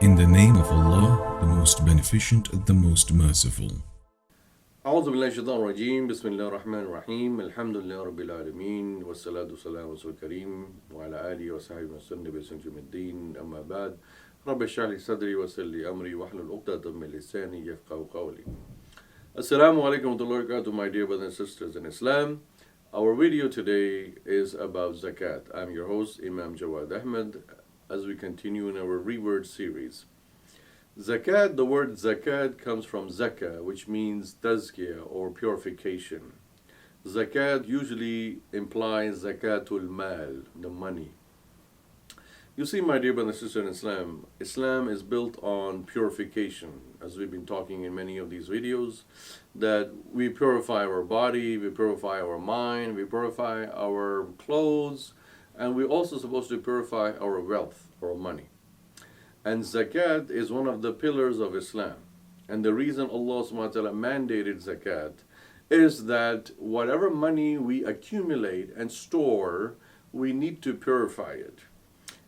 In the name of Allah, the most beneficent, the most merciful. أعوذ بالله من الشيطان الرجيم بسم الله الرحمن الرحيم الحمد لله رب العالمين والصلاة والسلام على رسول الكريم وعلى آله وصحبه وسلم بسنة يوم الدين أما بعد رب اشرح لي صدري ويسر لي أمري واحلل عقدة من لساني يفقهوا قولي. Assalamu alaikum wa rahmatullahi wa barakatuh, my dear brothers and sisters in Islam. Our video today is about Zakat. I'm your host, Imam Jawad Ahmed, as we continue in our reword series. Zakat, the word zakat comes from zakah, which means tazkiyah or purification. Zakat usually implies zakatul mal, the money. You see, my dear brothers and sisters in Islam, Islam is built on purification, as we've been talking in many of these videos, that we purify our body, we purify our mind, we purify our clothes, and we're also supposed to purify our wealth, our money. And zakat is one of the pillars of Islam. And the reason Allah subhanahu wa ta'ala mandated zakat is that whatever money we accumulate and store, we need to purify it.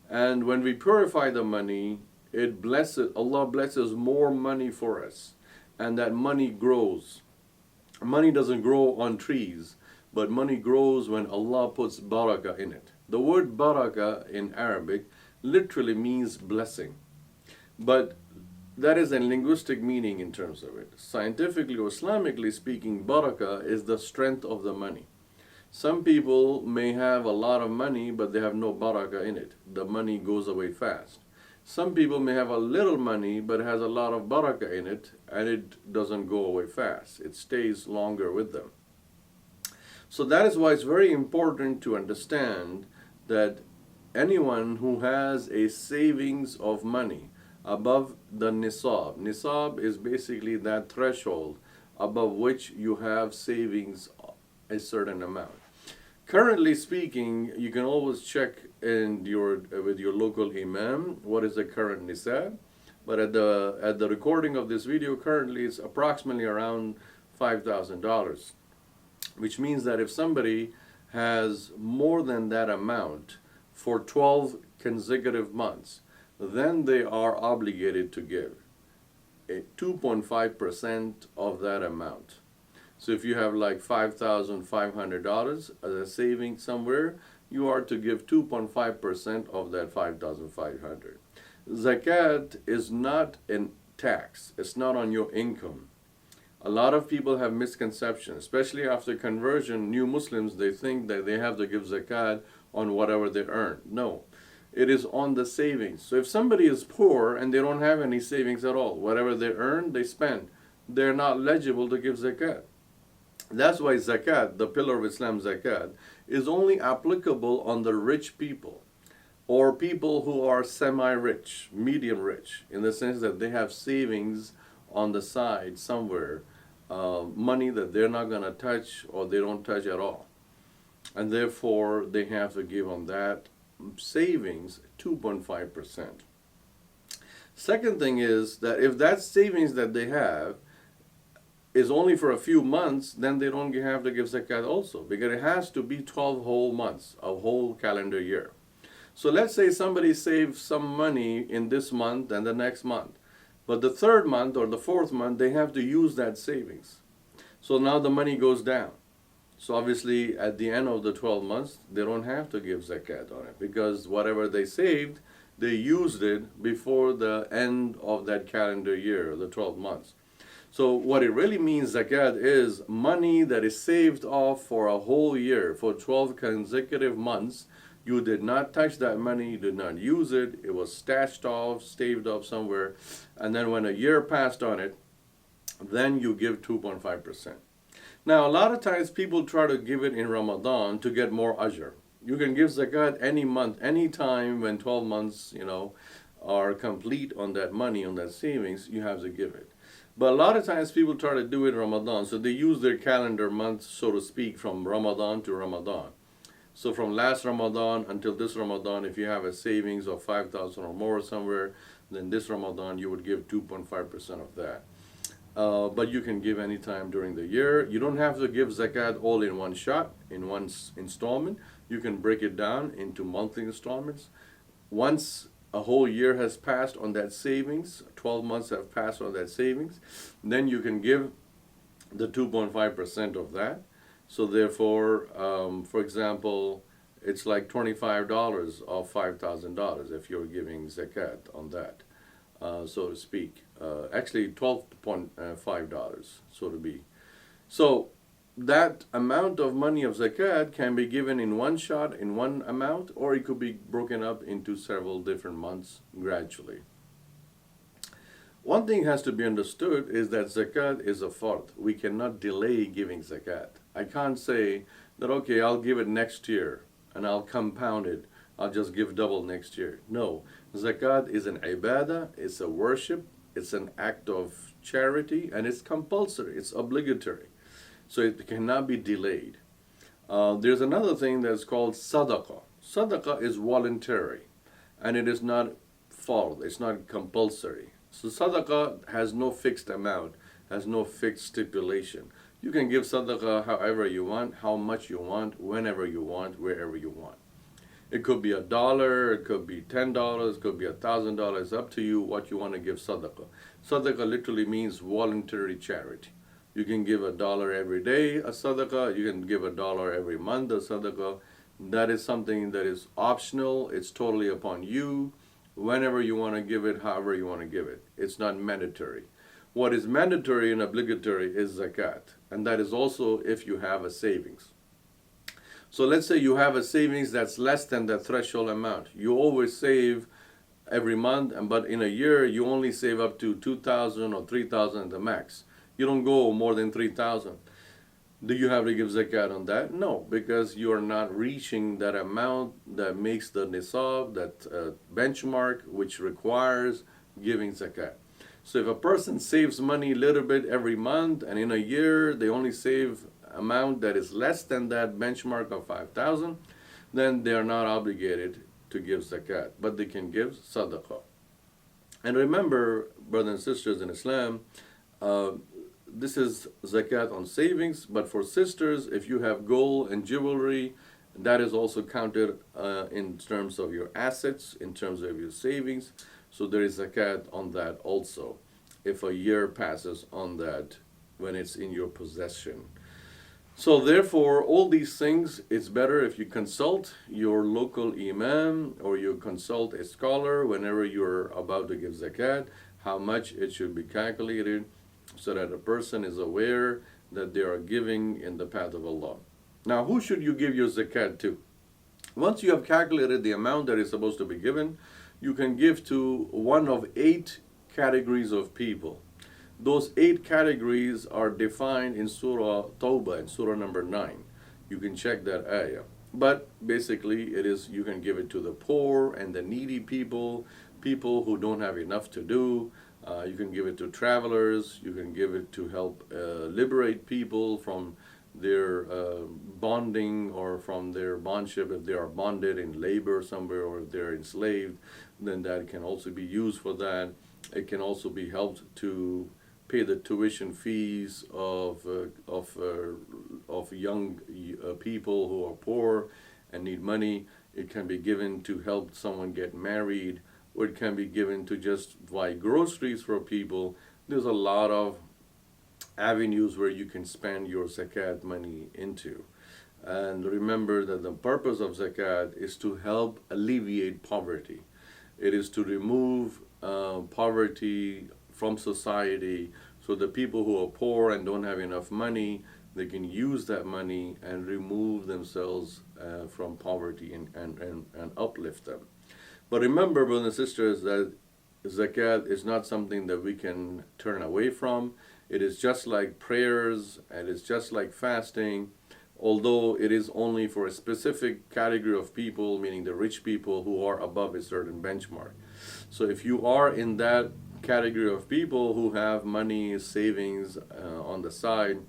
And when we purify the money, Allah blesses more money for us. And that money grows. Money doesn't grow on trees, but money grows when Allah puts barakah in it. The word barakah in Arabic literally means blessing. But that is a linguistic meaning in terms of it. Scientifically or Islamically speaking, barakah is the strength of the money. Some people may have a lot of money, but they have no barakah in it. The money goes away fast. Some people may have a little money, but has a lot of barakah in it, and it doesn't go away fast. It stays longer with them. So that is why it's very important to understand that anyone who has a savings of money above the Nisab. Nisab is basically that threshold above which you have savings a certain amount. Currently speaking, you can always check with your local imam what is the current Nisab. But at the recording of this video, currently it's approximately around $5,000, which means that if somebody has more than that amount for 12 consecutive months, then they are obligated to give 2.5% of that amount. So if you have like $5,500 as a saving somewhere, you are to give 2.5% of that $5,500. Zakat is not a tax. It's not on your income. A lot of people have misconceptions, especially after conversion. New Muslims, they think that they have to give zakat on whatever they earn. No. It is on the savings. So if somebody is poor and they don't have any savings at all, whatever they earn, they spend. They're not eligible to give zakat. That's why zakat, the pillar of Islam, zakat, is only applicable on the rich people or people who are semi-rich, medium rich, in the sense that they have savings on the side somewhere, money that they're not going to touch or they don't touch at all. And therefore, they have to give on that savings 2.5%. Second thing is that if that savings that they have is only for a few months, then they don't have to give zakat also, because it has to be 12 whole months, a whole calendar year. So let's say somebody saves some money in this month and the next month, but the third month or the fourth month, they have to use that savings. So now the money goes down. So obviously at the end of the 12 months, they don't have to give zakat on it, because whatever they saved, they used it before the end of that calendar year, the 12 months. So what it really means, zakat, is money that is saved off for a whole year, for 12 consecutive months. You did not touch that money, you did not use it, it was stashed off, staved off somewhere, and then when a year passed on it, then you give 2.5%. Now, a lot of times people try to give it in Ramadan to get more ajr. You can give zakat any month, any time when 12 months, are complete on that money, on that savings, you have to give it. But a lot of times people try to do it in Ramadan, so they use their calendar month, so to speak, from Ramadan to Ramadan. So from last Ramadan until this Ramadan, if you have a savings of 5,000 or more somewhere, then this Ramadan you would give 2.5% of that. But you can give any time during the year. You don't have to give zakat all in one shot, in one installment. You can break it down into monthly installments. Once a whole year has passed on that savings, 12 months have passed on that savings, then you can give the 2.5% of that. So therefore, for example, it's like $25 of $5,000 if you're giving zakat on that, so to speak. Actually, $12.5, so to be. So that amount of money of zakat can be given in one shot, in one amount, or it could be broken up into several different months gradually. One thing has to be understood is that zakat is a fard. We cannot delay giving zakat. I can't say that, okay, I'll give it next year and I'll compound it. I'll just give double next year. No, zakat is an ibadah, it's a worship, it's an act of charity, and it's compulsory, it's obligatory. So it cannot be delayed. There's another thing that's called sadaqah. Sadaqah is voluntary, and it is not fard, it's not compulsory. So sadaqah has no fixed amount, has no fixed stipulation. You can give sadaqah however you want, how much you want, whenever you want, wherever you want. It could be $1, it could be $10, it could be $1,000. It's up to you what you want to give sadaqah. Sadaqah literally means voluntary charity. You can give $1 every day a sadaqah. You can give $1 every month a sadaqah. That is something that is optional. It's totally upon you. Whenever you want to give it, however you want to give it. It's not mandatory. What is mandatory and obligatory is zakat, and that is also if you have a savings. So let's say you have a savings that's less than the threshold amount. You always save every month, but in a year you only save up to 2,000 or 3,000 at the max. You don't go more than 3,000. Do you have to give zakat on that? No, because you are not reaching that amount that makes the Nisab, that benchmark, which requires giving zakat. So if a person saves money a little bit every month, and in a year they only save amount that is less than that benchmark of 5,000, then they are not obligated to give zakat, but they can give sadaqah. And remember, brothers and sisters in Islam, this is zakat on savings, but for sisters, if you have gold and jewelry, that is also counted in terms of your assets, in terms of your savings. So there is zakat on that also, if a year passes on that when it's in your possession. So therefore, all these things, it's better if you consult your local imam or you consult a scholar whenever you're about to give zakat, how much it should be calculated, so that a person is aware that they are giving in the path of Allah. Now, who should you give your zakat to? Once you have calculated the amount that is supposed to be given, you can give to one of 8 categories of people. Those 8 categories are defined in Surah Tawbah, in Surah number 9. You can check that ayah. But basically, it is you can give it to the poor and the needy people, people who don't have enough to do. You can give it to travelers. You can give it to help liberate people from their bonding or from their bondship. If they are bonded in labor somewhere or if they're enslaved, then that can also be used for that. It can also be helped to pay the tuition fees of young people who are poor and need money. It can be given to help someone get married, or it can be given to just buy groceries for people. There's a lot of avenues where you can spend your zakat money into. And remember that the purpose of zakat is to help alleviate poverty. It is to remove poverty from society, so the people who are poor and don't have enough money, they can use that money and remove themselves from poverty and uplift them. But remember, brothers and sisters, that zakat is not something that we can turn away from. It is just like prayers, and it's just like fasting, although it is only for a specific category of people, meaning the rich people who are above a certain benchmark. So if you are in that category of people who have money, savings on the side,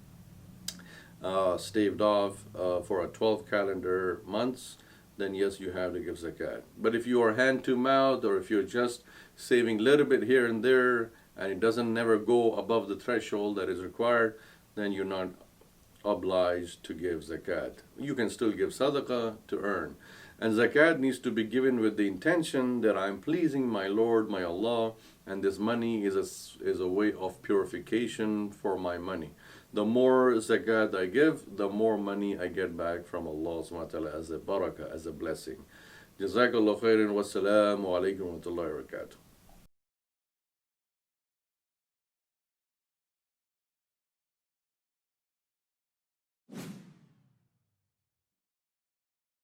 staved off for a 12 calendar months, then yes, you have to give zakat. But if you are hand to mouth, or if you're just saving a little bit here and there, and it doesn't never go above the threshold that is required, then you're not obliged to give zakat. You can still give sadaqah to earn. And zakat needs to be given with the intention that I'm pleasing my Lord, my Allah, and this money is a way of purification for my money. The more zakat I give, the more money I get back from Allah subhanahu wa ta'ala as a barakah, as a blessing. Jazakallah khairan. Wassalamu alaikum wa rahmatullahi wa barakatuh.